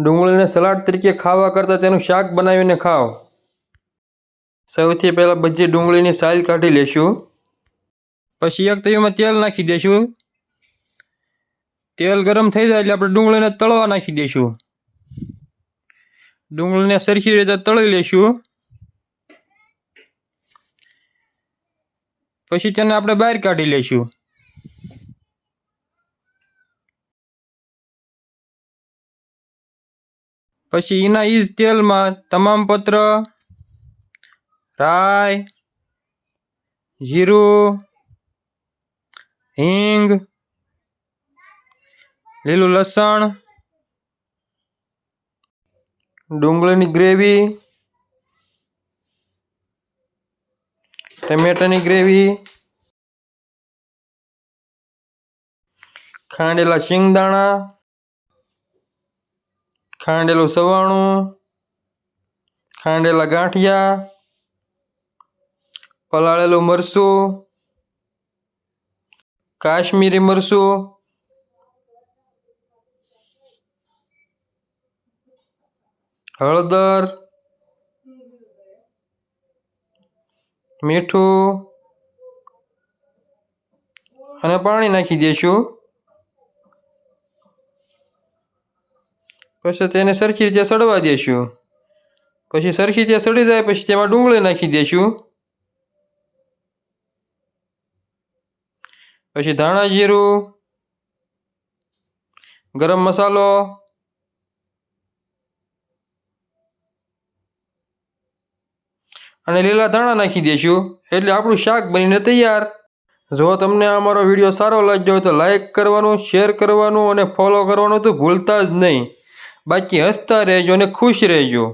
ડુંગળીને સલાડ તરીકે ખાવા કરતાં તેનું શાક બનાવીને ખાઓ। સૌથી પહેલાં બધી ડુંગળીની સાલ કાઢી લેશું। પછી એક તવીમાં તેલ નાખી દઈશું। તેલ ગરમ થઈ જાય એટલે આપણે ડુંગળીને તળવા નાખી દઈશું। ડુંગળીને સરખી રીતે તળી લઈશું। પછી તેને આપણે બહાર કાઢી લઈશું। પછી એના ઈ જ તેલમાં તમામ પત્ર, રાઈ, જીરું, હિંગ, લીલું લસણ, ડુંગળીની ગ્રેવી, ટમેટાની ગ્રેવી, ખાંડેલા શિંગદાણા, ખાંડેલું સવાણું, ખાંડેલા ગાંઠિયા, પલાળેલું મરચું, કાશ્મીરી મરચું, હળદર, મીઠું અને પાણી નાખી દઈશું। પછી તેને સરખી રીતે સડવા દઈશું। પછી સરખી રીતે સડી જાય પછી તેમાં ડુંગળી નાખી દઈશું। પછી ધાણા જીરું, ગરમ મસાલો અને લીલા ધાણા નાખી દઈશું એટલે આપણું શાક બનીને તૈયાર। જો તમને અમારો વિડીયો સારો લાગ્યો હોય તો લાઈક કરવાનું, શેર કરવાનું અને ફોલો કરવાનું તો ભૂલતા જ નહીં। બાકી હસતા રહેજો અને ખુશ રહેજો।